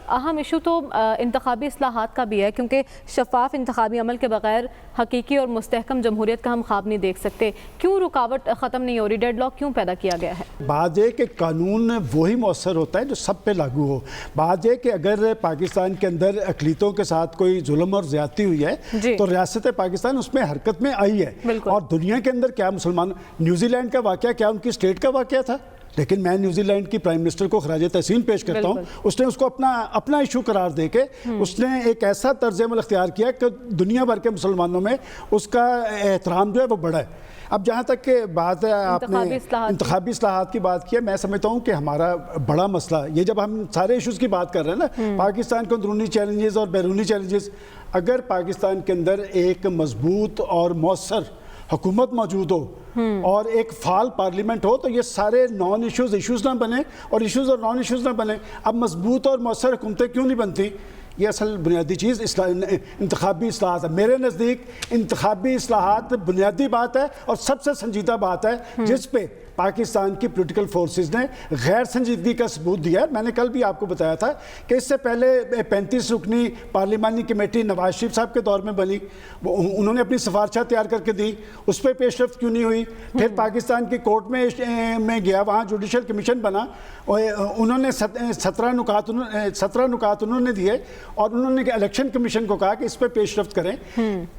اہم ایشو تو انتخابی اصلاحات کا بھی ہے, کیونکہ شفاف انتخابی عمل کے بغیر حقیقی اور مستحکم جمہوریت کا ہم خواب نہیں دیکھ سکتے. کیوں رکاوٹ ختم نہیں ہو رہی, ڈیڈ لاک کیوں پیدا کیا گیا ہے؟ بات یہ کہ قانون وہی مؤثر ہوتا ہے جو سب پہ لاگو ہو. بات یہ کہ اگر پاکستان کے اندر اقلیتوں کے ساتھ کوئی ظلم اور زیادتی ہوئی ہے تو ریاست پاکستان اس میں حرکت میں آئی ہے. اور دنیا کے اندر کیا مسلمان, نیوزی لینڈ کا واقعہ کیا ان کی اسٹیٹ کا واقعہ تھا؟ لیکن میں نیوزی لینڈ کی پرائم منسٹر کو خراج تحسین پیش کرتا ہوں, اس نے اس کو اپنا ایشو قرار دے کے اس نے ایک ایسا طرز عمل اختیار کیا کہ دنیا بھر کے مسلمانوں میں اس کا احترام جو ہے وہ بڑھا ہے. اب جہاں تک کہ بات ہے, آپ نے انتخابی اصلاحات کی بات کی ہے, میں سمجھتا ہوں کہ ہمارا بڑا مسئلہ یہ, جب ہم سارے ایشوز کی بات کر رہے ہیں نا, پاکستان کے اندرونی چیلنجز اور بیرونی چیلنجز, اگر پاکستان کے اندر ایک مضبوط اور مؤثر حکومت موجود ہو اور ایک فعال پارلیمنٹ ہو تو یہ سارے نان ایشوز نہ بنے اور ایشوز اور نان ایشوز نہ بنے. اب مضبوط اور مؤثر حکومتیں کیوں نہیں بنتی؟ یہ اصل بنیادی چیز انتخابی اصلاحات ہے. میرے نزدیک انتخابی اصلاحات بنیادی بات ہے اور سب سے سنجیدہ بات ہے جس پہ پاکستان کی پولیٹیکل فورسز نے غیر سنجیدگی کا ثبوت دیا ہے. میں نے کل بھی آپ کو بتایا تھا کہ اس سے پہلے 35 رکنی پارلیمانی کمیٹی نواز شریف صاحب کے دور میں بنی, انہوں نے اپنی سفارشات تیار کر کے دی, اس پہ پیش رفت کیوں نہیں ہوئی؟ پھر پاکستان کی کورٹ میں گیا, وہاں جوڈیشل کمیشن بنا, انہوں نے 17 نکات انہوں نے دیے اور انہوں نے الیکشن کمیشن کو کہا کہ اس پہ پیش رفت کریں.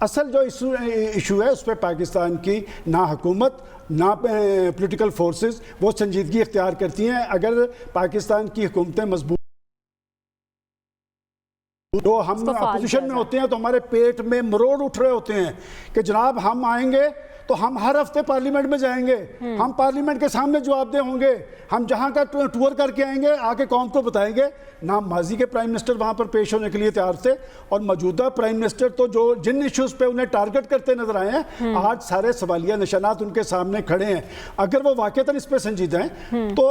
اصل جو ایشو ہے اس پہ پاکستان کی نہ حکومت نہ پولیٹیکل فورسز وہ سنجیدگی اختیار کرتی ہیں. اگر پاکستان کی حکومتیں مضبوط, تو ہم اپوزیشن میں ہوتے ہیں تو ہمارے پیٹ میں مروڑ اٹھ رہے ہوتے ہیں کہ جناب ہم آئیں گے تو ہم ہر ہفتے پارلیمنٹ میں جائیں گے, ہم پارلیمنٹ کے سامنے جواب دہ ہوں گے, ہم جہاں کا ٹور کر کے آئیں گے آ کے قوم کو بتائیں گے. نہ ماضی کے پرائم منسٹر وہاں پر پیش ہونے کے لیے تیار تھے, اور موجودہ پرائم منسٹر تو جن ایشوز پہ انہیں ٹارگٹ کرتے نظر آئے ہیں, آج سارے سوالیہ نشانات ان کے سامنے کھڑے ہیں. اگر وہ واقعتاً اس پہ سنجیدہ ہیں تو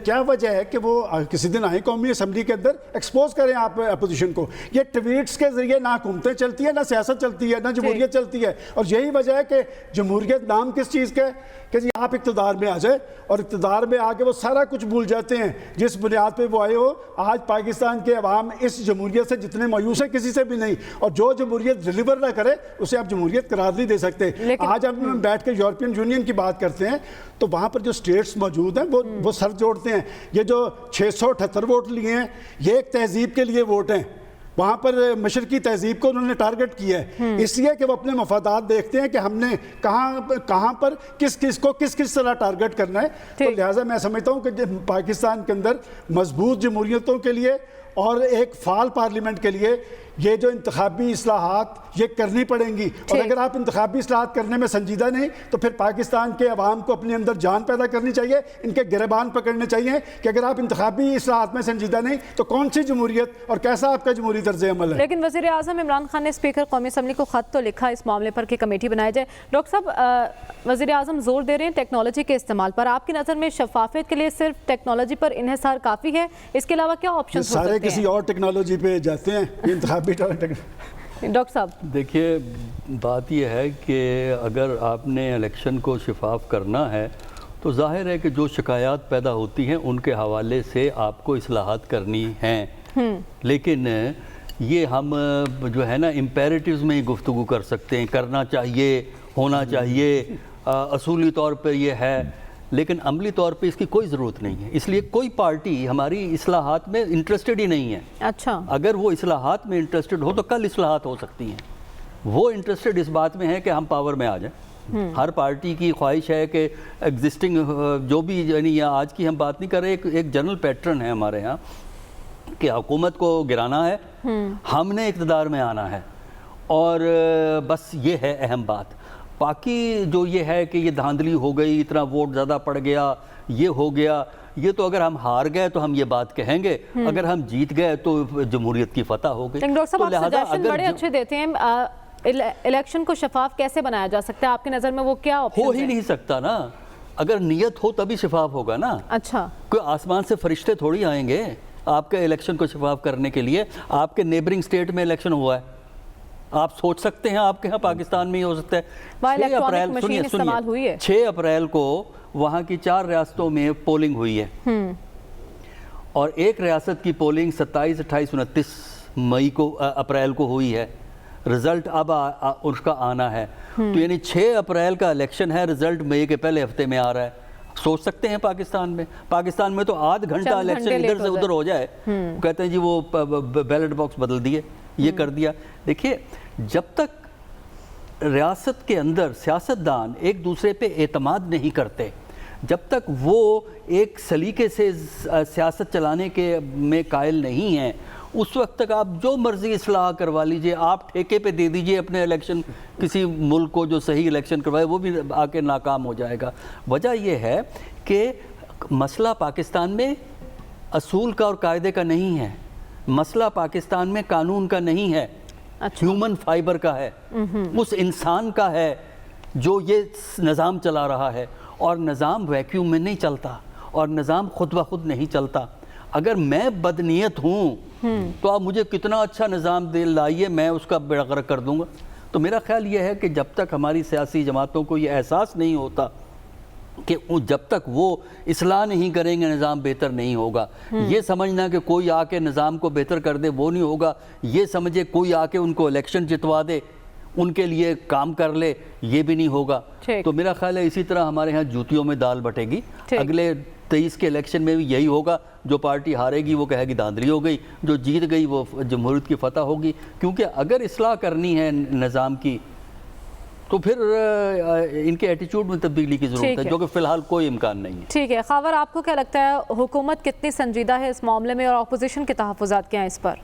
کیا وجہ ہے کہ وہ کسی دن آئیں قومی اسمبلی کے اندر, ایکسپوز کریں آپ اپوزیشن کو. یہ ٹویٹس کے ذریعے نہ حکومتیں چلتی ہیں, نہ سیاست چلتی ہے, نہ جمہوریت چلتی ہے. اور یہی وجہ ہے کہ جمہوریت نام کس چیز کا ہے کہ جی آپ اقتدار میں آ جائے, اور اقتدار میں آ کے وہ سارا کچھ بھول جاتے ہیں جس بنیاد پہ وہ آئے ہو. آج پاکستان کے عوام اس جمہوریت سے جتنے مایوس ہیں کسی سے بھی نہیں, اور جو جمہوریت ڈیلیور نہ کرے اسے آپ جمہوریت قرار نہیں دے سکتے. آج ہم بیٹھ کے یورپین یونین کی بات کرتے ہیں تو وہاں پر جو سٹیٹس موجود ہیں وہ سر جوڑتے ہیں. یہ جو 678 ووٹ لیے ہیں یہ ایک تہذیب کے لیے ووٹ ہیں, وہاں پر مشرقی تہذیب کو انہوں نے ٹارگٹ کیا ہے, اس لیے کہ وہ اپنے مفادات دیکھتے ہیں کہ ہم نے کہاں پر کس کو کس طرح ٹارگٹ کرنا ہے. تو لہٰذا میں سمجھتا ہوں کہ پاکستان کے اندر مضبوط جمہوریتوں کے لیے اور ایک فعال پارلیمنٹ کے لیے یہ جو انتخابی اصلاحات یہ کرنی پڑیں گی. اور اگر آپ انتخابی اصلاحات کرنے میں سنجیدہ نہیں تو پھر پاکستان کے عوام کو اپنے اندر جان پیدا کرنی چاہیے, ان کے گریبان پکڑنے چاہیے کہ اگر آپ انتخابی اصلاحات میں سنجیدہ نہیں تو کون سی جمہوریت اور کیسا آپ کا جمہوری طرز عمل ہے. لیکن وزیر اعظم عمران خان نے اسپیکر قومی اسمبلی کو خط تو لکھا اس معاملے پر کہ کمیٹی بنائی جائے. ڈاکٹر صاحب, وزیر اعظم زور دے رہے ہیں ٹیکنالوجی کے استعمال پر, آپ کی نظر میں شفافیت کے لیے صرف ٹیکنالوجی پر انحصار کافی ہے, اس کے علاوہ کیا آپشن ہو سکتے ہیں؟ سارے کسی اور ٹیکنالوجی پہ جاتے ہیں, انتخابی ڈاکٹر صاحب دیکھیے بات یہ ہے کہ اگر آپ نے الیکشن کو شفاف کرنا ہے تو ظاہر ہے کہ جو شکایات پیدا ہوتی ہیں ان کے حوالے سے آپ کو اصلاحات کرنی ہیں، لیکن یہ ہم جو ہے نا امپیریٹیوز میں ہی گفتگو کر سکتے ہیں، کرنا چاہیے، ہونا چاہیے، اصولی طور پہ یہ ہے، لیکن عملی طور پہ اس کی کوئی ضرورت نہیں ہے۔ اس لیے کوئی پارٹی ہماری اصلاحات میں انٹرسٹڈ ہی نہیں ہے۔ اچھا، اگر وہ اصلاحات میں انٹرسٹڈ ہو تو کل اصلاحات ہو سکتی ہیں۔ وہ انٹرسٹڈ اس بات میں ہے کہ ہم پاور میں آ جائیں۔ ہر پارٹی کی خواہش ہے کہ ایگزسٹنگ جو بھی، یعنی آج کی ہم بات نہیں کر رہے، ایک جنرل پیٹرن ہے ہمارے ہاں کہ حکومت کو گرانا ہے، ہم نے اقتدار میں آنا ہے، اور بس یہ ہے اہم بات۔ باقی جو یہ ہے کہ یہ دھاندلی ہو گئی، اتنا ووٹ زیادہ پڑ گیا، یہ ہو گیا، یہ تو اگر ہم ہار گئے تو ہم یہ بات کہیں گے، اگر ہم جیت گئے تو جمہوریت کی فتح ہو گئی۔ ڈاکٹر صاحب آپ سجیشن بڑے اچھے دیتے ہیں، الیکشن کو شفاف کیسے بنایا جا سکتا ہے آپ کی نظر میں؟ وہ کیا آپشن ہو ہی نہیں سکتا نا، اگر نیت ہو تبھی شفاف ہوگا نا۔ اچھا، کوئی آسمان سے فرشتے تھوڑی آئیں گے آپ کے الیکشن کو شفاف کرنے کے لیے۔ آپ کے نیبرنگ سٹیٹ میں الیکشن ہوا ہے، آپ سوچ سکتے ہیں آپ کے ہاں پاکستان میں ہی ہو سکتا ہے۔ 6 اپریل کو وہاں کی 4 ریاستوں میں پولنگ ہوئی ہے، اور ایک ریاست کی پولنگ 27، 28، 29 مئی کو اپریل کو ہوئی ہے۔ رزلٹ اب اس کا آنا ہے، تو یعنی 6 اپریل کا الیکشن ہے، رزلٹ مئی کے پہلے ہفتے میں آ رہا ہے۔ سوچ سکتے ہیں پاکستان میں تو آدھ گھنٹہ الیکشن ادھر سے ادھر ہو جائے، وہ کہتے ہیں جی وہ بیلٹ باکس بدل دیے، یہ کر دیا۔ دیکھیے جب تک ریاست کے اندر سیاستدان ایک دوسرے پہ اعتماد نہیں کرتے، جب تک وہ ایک سلیقے سے سیاست چلانے کے میں قائل نہیں ہیں، اس وقت تک آپ جو مرضی اصلاح کروا لیجئے، آپ ٹھیکے پہ دے دیجئے اپنے الیکشن، کسی ملک کو جو صحیح الیکشن کروائے وہ بھی آ کے ناکام ہو جائے گا۔ وجہ یہ ہے کہ مسئلہ پاکستان میں اصول کا اور قاعدے کا نہیں ہے، مسئلہ پاکستان میں قانون کا نہیں ہے، ہیومن فائبر کا ہے، اس انسان کا ہے جو یہ نظام چلا رہا ہے، اور نظام ویکیوم میں نہیں چلتا، اور نظام خود بخود نہیں چلتا۔ اگر میں بدنیت ہوں تو آپ مجھے کتنا اچھا نظام دے لائیے، میں اس کا بیڑا غرق کر دوں گا۔ تو میرا خیال یہ ہے کہ جب تک ہماری سیاسی جماعتوں کو یہ احساس نہیں ہوتا کہ جب تک وہ اصلاح نہیں کریں گے نظام بہتر نہیں ہوگا، یہ سمجھنا کہ کوئی آ کے نظام کو بہتر کر دے وہ نہیں ہوگا، یہ سمجھے کوئی آ کے ان کو الیکشن جتوا دے، ان کے لیے کام کر لے، یہ بھی نہیں ہوگا۔ تو میرا خیال ہے اسی طرح ہمارے ہاں جوتیوں میں دال بٹے گی۔ اگلے 23 کے الیکشن میں بھی یہی ہوگا، جو پارٹی ہارے گی وہ کہے گی دھاندلی ہو گئی، جو جیت گئی وہ جمہوریت کی فتح ہوگی۔ کیونکہ اگر اصلاح کرنی ہے نظام کی تو پھر ان کے ایٹیچیوڈ میں تبدیلی کی ضرورت ہے، جو کہ فی الحال کوئی امکان نہیں ہے۔ ٹھیک ہے خاور، آپ کو کیا لگتا ہے حکومت کتنی سنجیدہ ہے اس معاملے میں، اور اپوزیشن کے تحفظات کیا ہیں اس پر؟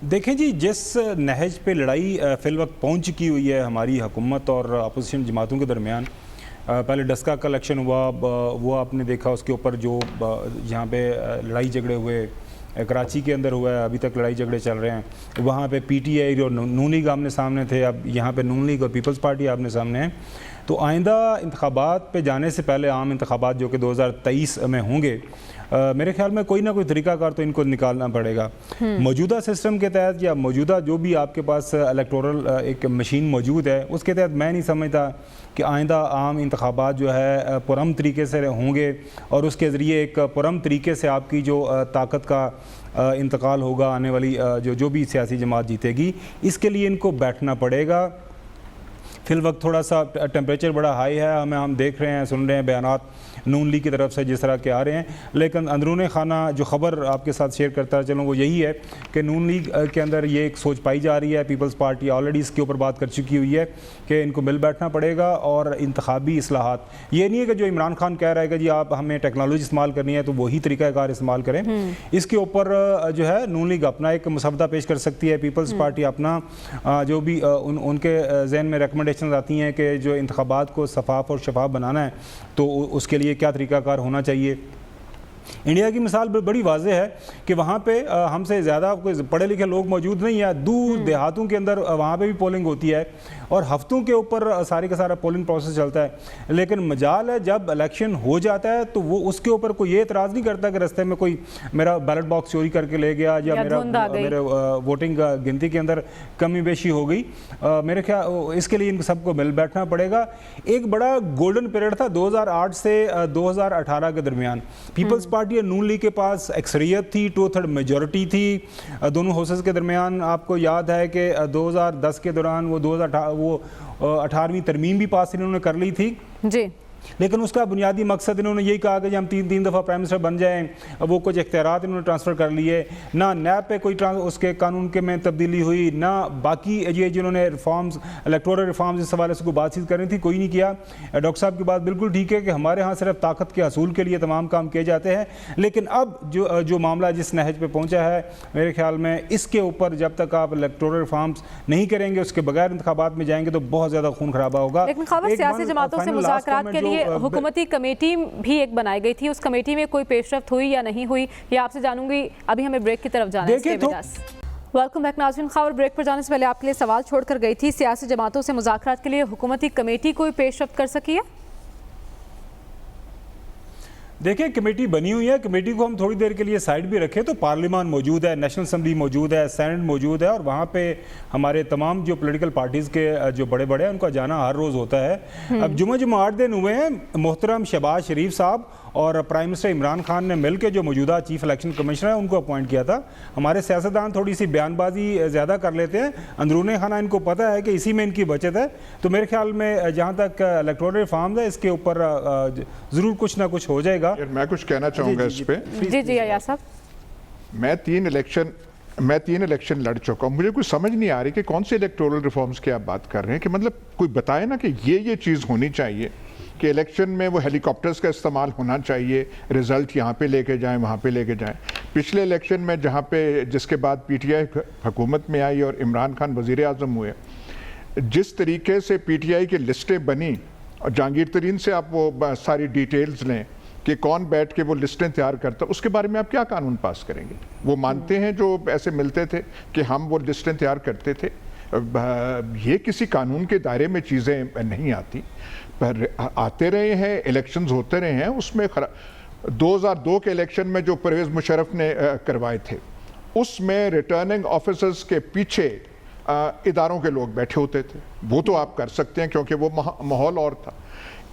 دیکھیں جی، جس نہج پہ لڑائی فی الوقت پہنچ چکی ہوئی ہے ہماری حکومت اور اپوزیشن جماعتوں کے درمیان، پہلے ڈسکا کا الیکشن ہوا، وہ آپ نے دیکھا، اس کے اوپر جو جہاں پہ لڑائی جھگڑے ہوئے، کراچی کے اندر ہوا ہے، ابھی تک لڑائی جھگڑے چل رہے ہیں، وہاں پہ پی ٹی آئی اور نون لیگ آمنے سامنے تھے، اب یہاں پہ نون لیگ اور پیپلز پارٹی آمنے سامنے ہیں۔ تو آئندہ انتخابات پہ جانے سے پہلے، عام انتخابات جو کہ 2023 میں ہوں گے، میرے خیال میں کوئی نہ کوئی طریقہ کار تو ان کو نکالنا پڑے گا۔ موجودہ سسٹم کے تحت یا موجودہ جو بھی آپ کے پاس الیکٹورل ایک مشین موجود ہے، اس کے تحت میں نہیں سمجھتا کہ آئندہ عام انتخابات جو ہے پرامن طریقے سے ہوں گے، اور اس کے ذریعے ایک پرامن طریقے سے آپ کی جو طاقت کا انتقال ہوگا، آنے والی جو بھی سیاسی جماعت جیتے گی، اس کے لیے ان کو بیٹھنا پڑے گا۔ فی الوقت تھوڑا سا ٹیمپریچر بڑا ہائی ہے، ہم دیکھ رہے ہیں، سن رہے ہیں بیانات نون لیگ کی طرف سے جس طرح کے آ رہے ہیں، لیکن اندرون خانہ جو خبر آپ کے ساتھ شیئر کرتا چلوں وہ یہی ہے کہ نون لیگ کے اندر یہ ایک سوچ پائی جا رہی ہے، پیپلز پارٹی آلریڈی اس کے اوپر بات کر چکی ہوئی ہے کہ ان کو مل بیٹھنا پڑے گا، اور انتخابی اصلاحات، یہ نہیں ہے کہ جو عمران خان کہہ رہا ہے کہ جی آپ ہمیں ٹیکنالوجی استعمال کرنی ہے تو وہی طریقہ کار استعمال کریں، اس کے اوپر جو ہے نون لیگ اپنا ایک مسودہ پیش کر سکتی ہے، پیپلز پارٹی اپنا جو بھی ان کے ذہن میں ریکمنڈیشنز آتی ہیں کہ جو انتخابات کو شفاف اور شفاف بنانا ہے تو اس کے لیے کیا طریقہ کار ہونا چاہیے۔ انڈیا کی مثال بڑی واضح ہے کہ وہاں پہ ہم سے زیادہ کوئی پڑھے لکھے لوگ موجود نہیں ہیں، دور دیہاتوں کے اندر وہاں پہ بھی پولنگ ہوتی ہے، اور ہفتوں کے اوپر سارے کا سارا پولنگ پروسیس چلتا ہے، لیکن مجال ہے جب الیکشن ہو جاتا ہے تو وہ اس کے اوپر کوئی یہ اعتراض نہیں کرتا کہ رستے میں کوئی میرا بیلٹ باکس چوری کر کے لے گیا یا میرے ووٹنگ گنتی کے اندر کمی بیشی ہو گئی۔ میرے خیال اس کے لیے ان سب کو مل بیٹھنا پڑے گا۔ ایک بڑا گولڈن پیریڈ تھا 2008 سے 2018 کے درمیان، پیپلز پارٹی اور نون لیگ کے پاس اکثریت تھی، 2/3 میجورٹی تھی دونوں ہاؤسز کے درمیان۔ آپ کو یاد ہے کہ 2010 کے دوران وہ 18ویں ترمیم بھی پاس انہوں نے کر لی تھی جی، لیکن اس کا بنیادی مقصد انہوں نے یہی کہا کہ ہم تین دفعہ پرائم منسٹر بن جائیں، وہ کچھ اختیارات انہوں نے ٹرانسفر کر لیے، نہ نیب پہ کوئی اس کے قانون کے میں تبدیلی ہوئی، نہ باقی یہ جنہوں نے ریفارمز الیکٹورل ریفارمز اس حوالے سے کوئی بات چیت کرنی تھی کوئی نہیں کیا۔ ڈاکٹر صاحب کی بات بالکل ٹھیک ہے کہ ہمارے ہاں صرف طاقت کے حصول کے لیے تمام کام کیے جاتے ہیں، لیکن اب جو معاملہ جس نہج پہ پہنچا ہے میرے خیال میں اس کے اوپر جب تک آپ الیکٹورل ریفارمز نہیں کریں گے، اس کے بغیر انتخابات میں جائیں گے تو بہت زیادہ خون خرابہ ہوگا۔ لیکن خبر سیاسی جماعتوں سے مذاکرات کے لیے حکومتی کمیٹی بھی ایک بنائی گئی تھی، اس کمیٹی میں کوئی پیش رفت ہوئی یا نہیں ہوئی، یہ آپ سے جانوں گی۔ ابھی ہمیں بریک کی طرف جانا ہے۔ ویلکم بیک ناظرین، خبر بریک پر جانے سے پہلے آپ کے لیے سوال چھوڑ کر گئی تھی، سیاسی جماعتوں سے مذاکرات کے لیے حکومتی کمیٹی کوئی پیش رفت کر سکی ہے؟ دیکھیں کمیٹی بنی ہوئی ہے، کمیٹی کو ہم تھوڑی دیر کے لیے سائیڈ بھی رکھیں تو پارلیمان موجود ہے، نیشنل اسمبلی موجود ہے، سینٹ موجود ہے، اور وہاں پہ ہمارے تمام جو پولیٹیکل پارٹیز کے جو بڑے ہیں ان کا جانا ہر روز ہوتا ہے۔ اب جمعہ 8 دن ہوئے ہیں، محترم شہباز شریف صاحب اور پرائم منسٹر عمران خان نے مل کے جو موجودہ چیف الیکشن کمشنر ہے ان کو اپوائنٹ کیا تھا۔ ہمارے سیاستدان تھوڑی سی بیان بازی زیادہ کر لیتے ہیں، اندرون خانہ ان کو پتہ ہے کہ اسی میں ان کی بچت ہے، تو میرے خیال میں جہاں تک الیکٹورل ریفارمز ہے اس کے اوپر ضرور کچھ نہ کچھ ہو جائے گا۔ میں کچھ کہنا چاہوں گا اس پہ۔ جی ایاز صاحب، میں تین الیکشن لڑ چکا ہوں، مجھے کوئی سمجھ نہیں آ رہی کہ کون سے الیکٹورل ریفارمز کی آپ بات کر رہے ہیں، کہ مطلب کوئی بتائے نا کہ یہ چیز ہونی چاہیے کہ الیکشن میں وہ ہیلی کاپٹرز کا استعمال ہونا چاہیے، رزلٹ یہاں پہ لے کے جائیں وہاں پہ لے کے جائیں۔ پچھلے الیکشن میں جہاں پہ جس کے بعد پی ٹی آئی حکومت میں آئی اور عمران خان وزیر اعظم ہوئے، جس طریقے سے پی ٹی آئی کی لسٹیں بنی، اور جہانگیر ترین سے آپ وہ ساری ڈیٹیلز لیں کہ کون بیٹھ کے وہ لسٹیں تیار کرتا، اس کے بارے میں آپ کیا قانون پاس کریں گے؟ وہ مانتے ہیں جو ایسے ملتے تھے کہ ہم وہ لسٹیں تیار کرتے تھے، یہ کسی قانون کے دائرے میں چیزیں نہیں آتی، پر آتے رہے ہیں، الیکشنز ہوتے رہے ہیں۔ اس میں 2002 کے الیکشن میں جو پرویز مشرف نے کروائے تھے، اس میں ریٹرننگ آفیسرز کے پیچھے اداروں کے لوگ بیٹھے ہوتے تھے، وہ تو آپ کر سکتے ہیں کیونکہ وہ ماحول اور تھا۔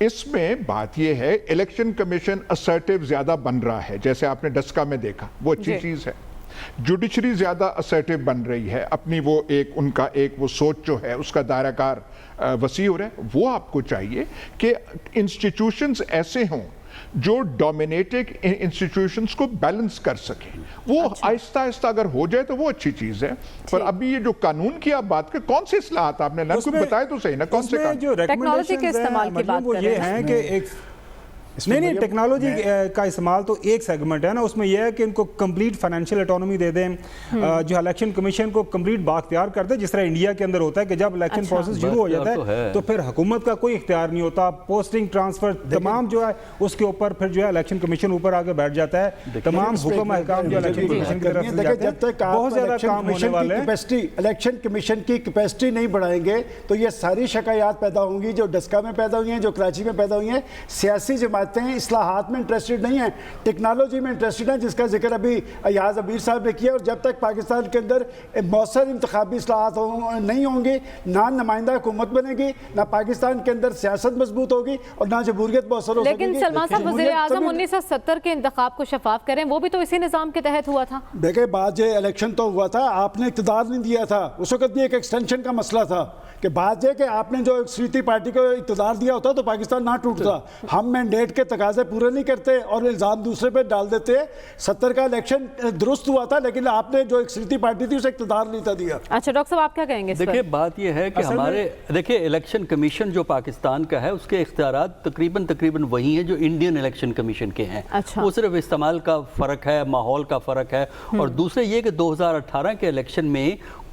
اس میں بات یہ ہے الیکشن کمیشن اسرٹیو زیادہ بن رہا ہے، جیسے آپ نے ڈسکا میں دیکھا، وہ اچھی چیز ہے۔ جوڈیشری زیادہ اسرٹیو بن رہی ہے، اپنی وہ ان کا وہ سوچ جو ہے اس کا دائرہ کار وسیع ہو رہا ہے۔ وہ آپ کو چاہیے کہ انسٹیٹیوشنز ایسے ہوں جو ڈومینیٹنگ انسٹیٹیوشنز کو بیلنس کر سکیں، وہ آہستہ آہستہ اگر ہو جائے تو وہ اچھی چیز ہے۔ پر ابھی یہ جو قانون کی آپ بات کریں، کون سے اصلاحات آپ نے بتائے تو صحیح نا، کون سے جو ٹیکنالوجی کے استعمال کی بات وہ یہ ہیں کہ ایک نہیں ٹیکنالوجی کا استعمال تو ایک سیگمنٹ ہے نا، اس میں یہ ہے کہ ان کو کمپلیٹ فائنینشیل اٹانومی دے دیں، جو الیکشن کمیشن کو کمپلیٹ بااختیار کر دیں، جس طرح انڈیا کے اندر ہوتا ہے کہ جب الیکشن پروسیس شروع ہو جاتا ہے تو پھر حکومت کا کوئی اختیار نہیں ہوتا، پوسٹنگ ٹرانسفر تمام جو ہے اس کے اوپر پھر جو ہے الیکشن کمیشن اوپر آگے بیٹھ جاتا ہے، تمام حکم احکام جو الیکشن کمیشن کی طرف سے جاتے ہیں، بہت زیادہ کام ہونے والے ہیں۔ الیکشن کمیشن کی کیپیسٹی نہیں بڑھائیں گے تو یہ ساری شکایات پیدا ہوں گی جو ڈسکا میں پیدا ہوئی ہیں، جو کراچی میں پیدا ہوئی ہیں۔ سیاسی جماعتیں اصلاحات میں انٹرسٹڈ نہیں ہیں، ٹیکنالوجی میں انٹرسٹڈ ہیں، جس کا ذکر ابھی ایاز ابیر صاحب نے کیا، اور جب تک پاکستان کے اندر مؤثر انتخابی اصلاحات نہیں ہوں گے، نہ نمائندہ حکومت بنے گی، نہ پاکستان کے اندر سیاست مضبوط ہوگی اور نہ جمہوریت مؤثر ہو سکے گی۔ لیکن سلمان صاحب وزیر اعظم 1970 کے انتخاب کو شفاف کریں، وہ بھی تو اسی نظام کے تحت ہوا تھا۔ دیکھیں بعد یہ الیکشن تو ہوا تھا، آپ نے اقتدار نہیں دیا تھا، اس وقت بھی ایک ایکسٹینشن کا مسئلہ تھا کہ بات یہ کہ آپ نے جو اکثریتی پارٹی کو اقتدار دیا ہوتا تو پاکستان نہ ٹوٹتا۔ ہم مینڈیٹ کے تقاضے پورے نہیں کرتے اور الزام دوسرے پہ ڈال دیتے۔ 70 کا الیکشن درست ہوا تھا لیکن آپ نے جو اکثریتی پارٹی تھی اسے اقتدار نہیں تھا دیا۔ اچھا ڈاکٹر صاحب آپ کیا کہیں گے اس پر؟ دیکھیں بات یہ ہے کہ ہمارے الیکشن کمیشن جو پاکستان کا ہے اس کے اختیارات تقریباً وہی ہیں جو انڈین الیکشن کمیشن کے ہیں، وہ صرف استعمال کا فرق ہے، ماحول کا فرق ہے، اور دوسرے یہ کہ 2018 کے الیکشن میں